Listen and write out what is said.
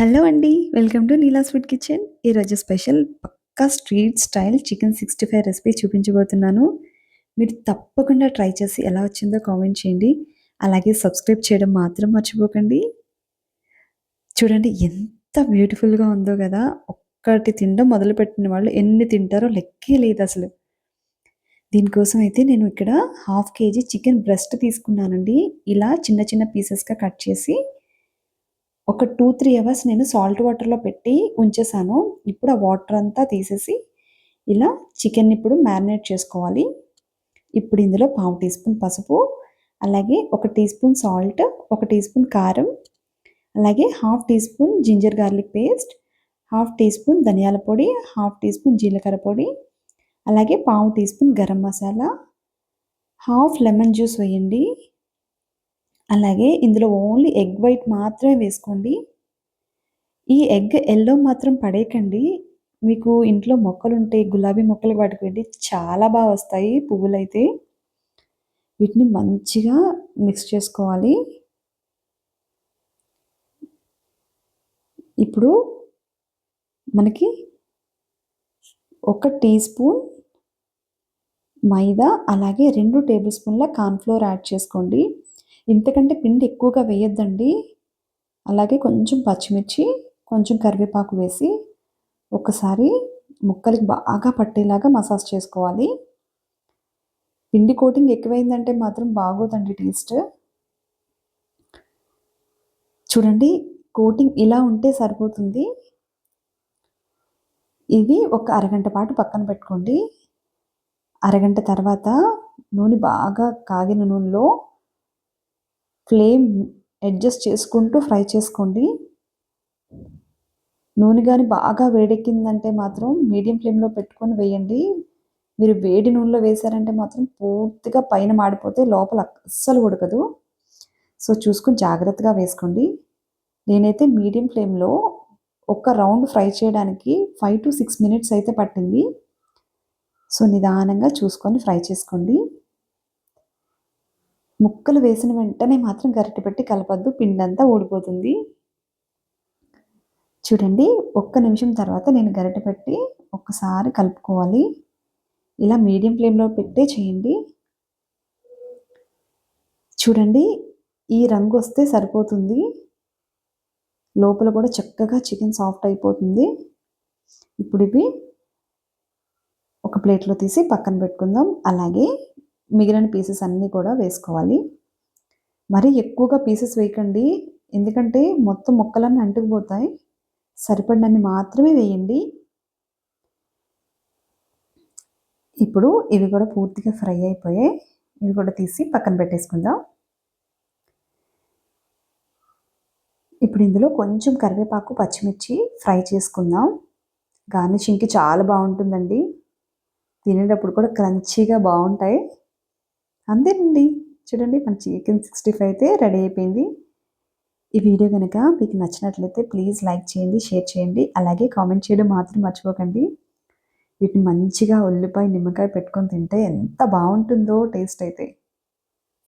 Hello అండి. Welcome to Neela's food kitchen. ఈరోజు special పక్కా street style chicken 65 recipe చూపించబోతున్నాను. మీరు తప్పకుండా ట్రై చేసి ఎలా వచ్చిందో కామెంట్ చేయండి. అలాగే సబ్స్క్రైబ్ చేయడం మాత్రం మర్చిపోకండి. చూడండి ఎంత బ్యూటిఫుల్‌గా ఉందో గదా! ఒక్కటి తినడం మొదలుపెట్టిన వాళ్ళు ఎన్ని తింటారో లెక్కే లేదసలు. దీనికోసం అయితే నేను ఇక్కడ హాఫ్ కేజీ చికెన్ బ్రెస్ట్ తీసుకున్నానండి. ఇలా చిన్న చిన్న పీసెస్‌గా కట్ చేసి ఒక 2, 3 అవర్స్ నేను సాల్ట్ వాటర్‌లో పెట్టి ఉంచేసాను. ఇప్పుడు ఆ వాటర్ అంతా తీసేసి, ఇలా చికెన్‌ని ఇప్పుడు మ్యారినేట్ చేసుకోవాలి. ఇప్పుడు ఇందులో పావు టీ స్పూన్ పసుపు, అలాగే ఒక టీ స్పూన్ సాల్ట్, ఒక టీ స్పూన్ కారం, అలాగే half teaspoon ginger garlic paste, half teaspoon ధనియాల పొడి, హాఫ్ టీ స్పూన్ జీలకర్ర పొడి, అలాగే పావు teaspoon garam masala, half lemon juice వేయండి. అలాగే ఇందులో ఓన్లీ ఎగ్ వైట్ మాత్రమే వేసుకోండి. ఈ ఎగ్ యెల్లో మాత్రం పడేయకండి. మీకు ఇంట్లో మొక్కలుంటే గులాబీ మొక్కలు వాటికి వెండి చాలా వస్తాయి పువ్వులైతే. వీటిని మంచిగా మిక్స్ చేసుకోవాలి. ఇప్పుడు మనకి ఒక టీ స్పూన్ మైదా, అలాగే 2 టేబుల్ స్పూన్ల కార్న్ ఫ్లోర్ యాడ్ చేసుకోండి. ఇంతకంటే పిండి ఎక్కువగా వేయొద్దండి. అలాగే కొంచెం పచ్చిమిర్చి, కొంచెం కరివేపాకు వేసి ఒకసారి ముక్కలకి బాగా పట్టేలాగా మసాజ్ చేసుకోవాలి. పిండి కోటింగ్ ఎక్కువైందంటే మాత్రం బాగోదండి టేస్ట్. చూడండి, కోటింగ్ ఇలా ఉంటే సరిపోతుంది. ఇది ఒక అరగంట పాటు పక్కన పెట్టుకోండి. అరగంట తర్వాత నూనె బాగా కాగిన నూనెలో ఫ్లేమ్ అడ్జస్ట్ చేసుకుంటూ ఫ్రై చేసుకోండి. నూనె గాని బాగా వేడెక్కిందంటే మాత్రం మీడియం ఫ్లేమ్‌లో పెట్టుకొని వేయండి. మీరు వేడి నూనెలో వేశారంటే మాత్రం పూర్తిగా పైన మాడిపోతే లోపల అస్సలు ఉడకదు. సో, చూసుకొని జాగ్రత్తగా వేసుకోండి. నేనైతే మీడియం ఫ్లేమ్‌లో ఒక రౌండ్ ఫ్రై చేయడానికి 5-6 మినిట్స్ అయితే పట్టింది. సో, నిదానంగా చూసుకొని ఫ్రై చేసుకోండి. ముక్కలు వేసిన వెంటనే మాత్రం గరిటె పెట్టి కలపొద్దు, పిండంతా ఊడిపోతుంది. చూడండి, ఒక్క నిమిషం తర్వాత నేను గరిటె పెట్టి ఒక్కసారి కలుపుకోవాలి. ఇలా మీడియం ఫ్లేమ్‌లో పెట్టే చేయండి. చూడండి, ఈ రంగొస్తే సరిపోతుంది. లోపల కూడా చక్కగా చికెన్ సాఫ్ట్ అయిపోతుంది. ఇప్పుడు ఇవి ఒక ప్లేట్‌లో తీసి పక్కన పెట్టుకుందాం. అలాగే మిగిలిన పీసెస్ అన్నీ కూడా వేసుకోవాలి. మరీ ఎక్కువగా పీసెస్ వేయకండి. ఎందుకంటే మొత్తం ముక్కలన్నీ అంటుకుపోతాయి. సరిపడినన్ని మాత్రమే వేయండి. ఇప్పుడు ఇవి కూడా పూర్తిగా ఫ్రై అయిపోయాయి. ఇవి కూడా తీసి పక్కన పెట్టేసుకుందాం. ఇప్పుడు ఇందులో కొంచెం కరివేపాకు, పచ్చిమిర్చి ఫ్రై చేసుకుందాం. గార్నిషింగ్‌కి చాలా బావుంటుందండి. తినేటప్పుడు కూడా క్రంచీగా బావుంటాయి. అంతేనండి. చూడండి, మన చికెన్ 65 అయితే రెడీ అయిపోయింది. ఈ వీడియో గనక మీకు నచ్చినట్లయితే ప్లీజ్ లైక్ చేయండి, షేర్ చేయండి. అలాగే కామెంట్ చేయడం మాత్రం మర్చిపోకండి. వీటిని మంచిగా ఉల్లిపాయ, నిమ్మకాయ పెట్టుకొని తింటే ఎంత బావుంటుందో టేస్ట్ అయితే.